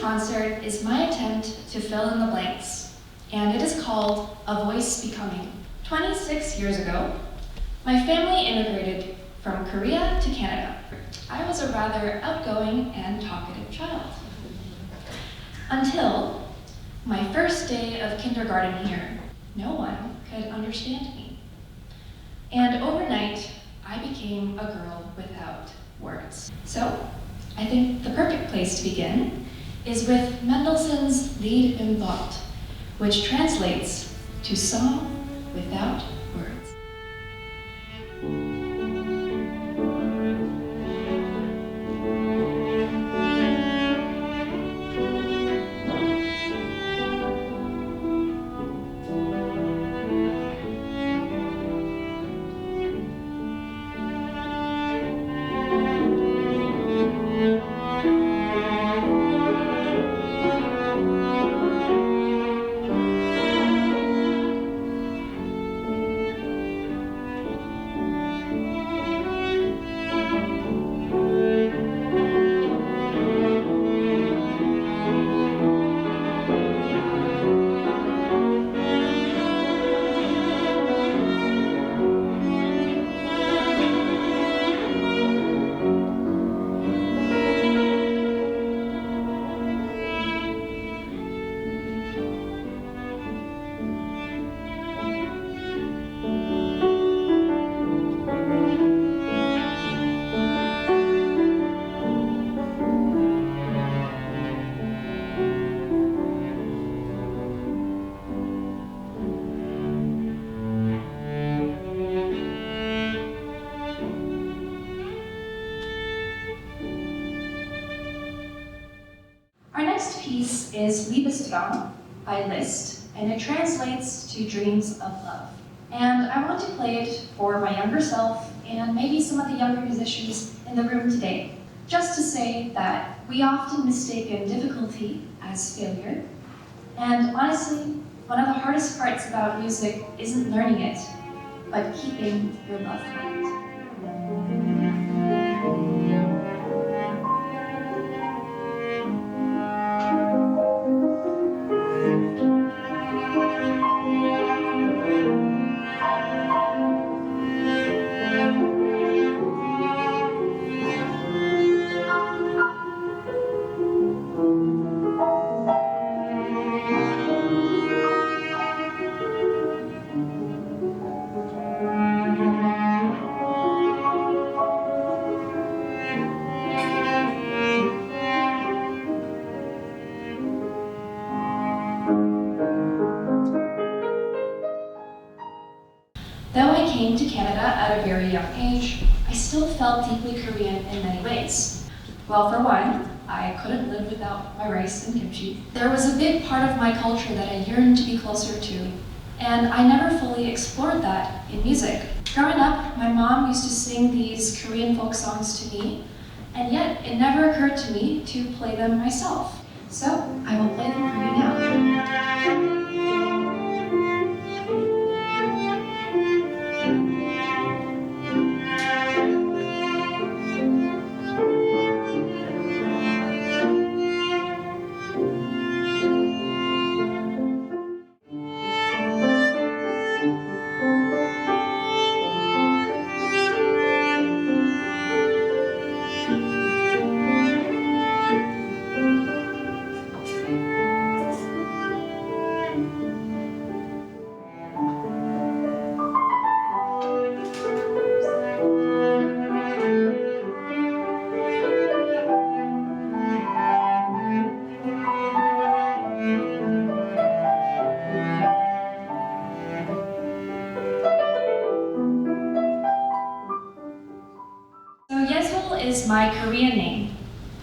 concert is my attempt to fill in the blanks, and it is called A Voice Becoming. 26 years ago, my family immigrated from Korea to Canada. I was a rather outgoing and talkative child. Until my first day of kindergarten here, no one could understand me. And overnight, I became a girl without words. So, I think the perfect place to begin is with Mendelssohn's Lied im Wald, which translates to Song Without Words. Piece is Liebestraum by Liszt, and it translates to Dreams of Love. And I want to play it for my younger self and maybe some of the younger musicians in the room today, just to say that we often mistake difficulty as failure. And honestly, one of the hardest parts about music isn't learning it, but keeping your love for it. Though I came to Canada at a very young age, I still felt deeply Korean in many ways. Well, for one, I couldn't live without my rice and kimchi. There was a big part of my culture that I yearned to be closer to, and I never fully explored that in music. Growing up, my mom used to sing these Korean folk songs to me, and yet it never occurred to me to play them myself. So, I will play them for you now. Is my Korean name,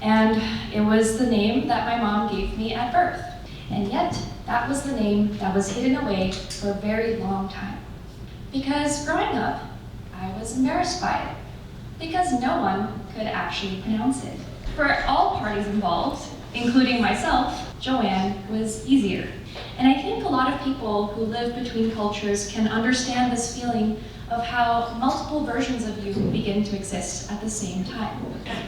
and it was the name that my mom gave me at birth. And yet, that was the name that was hidden away for a very long time. Because growing up, I was embarrassed by it, because no one could actually pronounce it. For all parties involved, including myself, Joanne was easier. And I think a lot of people who live between cultures can understand this feeling of how multiple versions of you begin to exist at the same time.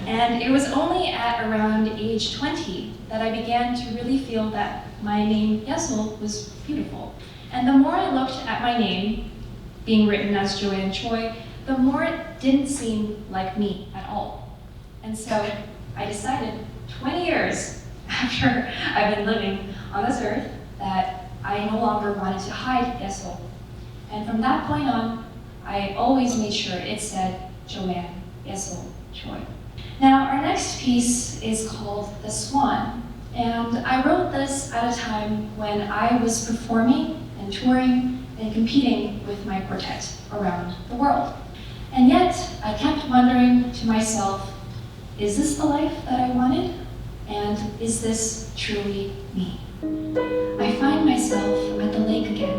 And it was only at around age 20 that I began to really feel that my name, Yesel, was beautiful. And the more I looked at my name, being written as Joanne Choi, the more it didn't seem like me at all. And so I decided 20 years after I've been living on this earth that I no longer wanted to hide Yesel. And from that point on, I always made sure it said Joanne Yesel Choi. Now, our next piece is called The Swan, and I wrote this at a time when I was performing and touring and competing with my quartet around the world. And yet, I kept wondering to myself, is this the life that I wanted? And is this truly me? I find myself at the lake again,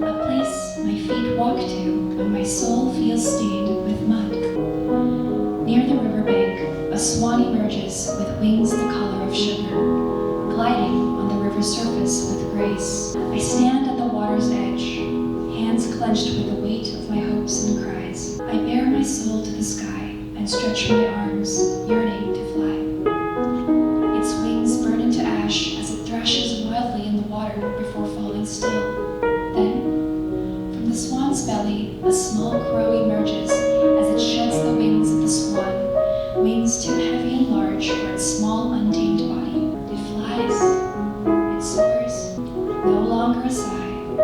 a place my feet walk to when my soul feels stained with mud. Near the riverbank, a swan emerges with wings the color of sugar, gliding on the river's surface with grace. I stand at the water's edge, hands clenched with the weight of my hopes and cries. I bare my soul to the sky and stretch my arms, yearning to fly. Its wings burn into ash as it thrashes wildly in the water before falling still. Then, from the swan's belly, a small crow emerges as it sheds the wings of the swan, wings too heavy and large for its small, untamed body. It flies, it soars, no longer a sigh,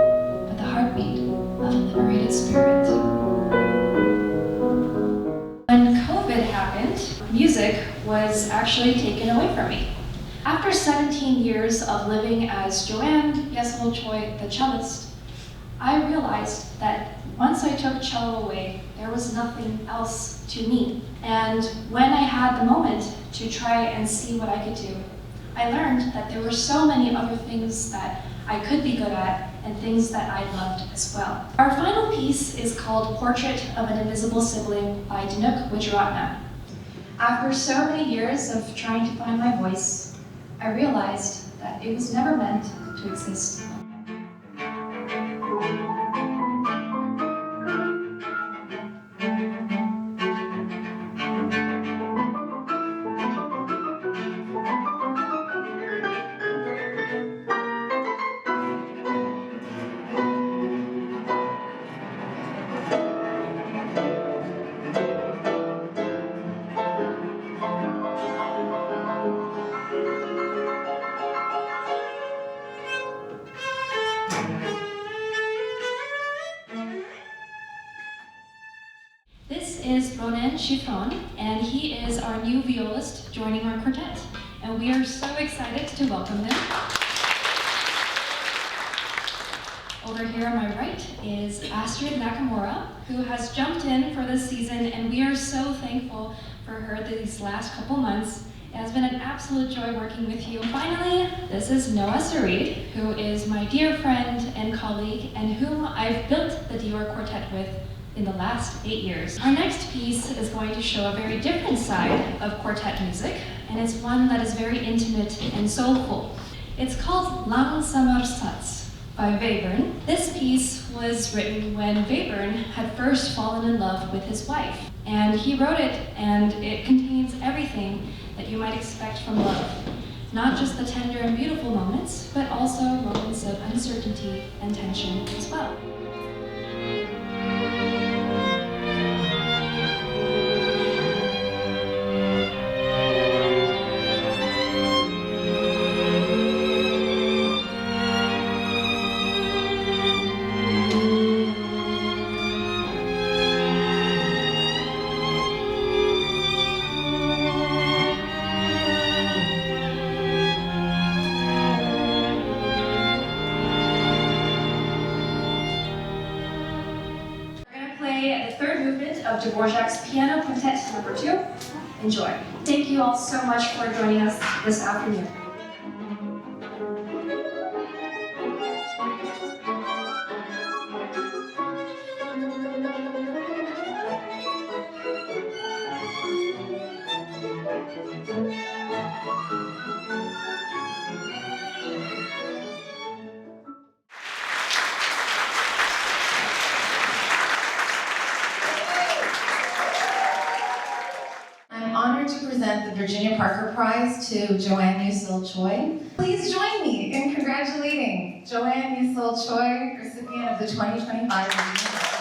but the heartbeat of a liberated spirit. When COVID happened, music was actually taken away from me. After 17 years of living as Joanne Yesel Choi, the cellist, I realized that once I took cello away, there was nothing else to me. And when I had the moment to try and see what I could do, I learned that there were so many other things that I could be good at and things that I loved as well. Our final piece is called Portrait of an Invisible Sibling by Dhinuk Wijeratnam. After so many years of trying to find my voice, I realized that it was never meant to exist. This is Ronen Chiffon, and he is our new violist joining our quartet. And we are so excited to welcome him. Over here on my right is Astrid Nakamura, who has jumped in for this season, and we are so thankful for her these last couple months. It has been an absolute joy working with you. Finally, this is Noah Sarid, who is my dear friend and colleague, and whom I've built the Dior Quartet with in the last 8 years. Our next piece is going to show a very different side of quartet music, and it's one that is very intimate and soulful. It's called Langsamer Satz by Webern. This piece was written when Webern had first fallen in love with his wife, and he wrote it, and it contains everything that you might expect from love. Not just the tender and beautiful moments, but also moments of uncertainty and tension as well. The third movement of Dvorak's Piano Quintet No. 2. Enjoy. Thank you all so much for joining us this afternoon. Virginia Parker Prize to Joanne Yusil Choi. Please join me in congratulating Joanne Yusil Choi, recipient of the 2025 Virginia Parker.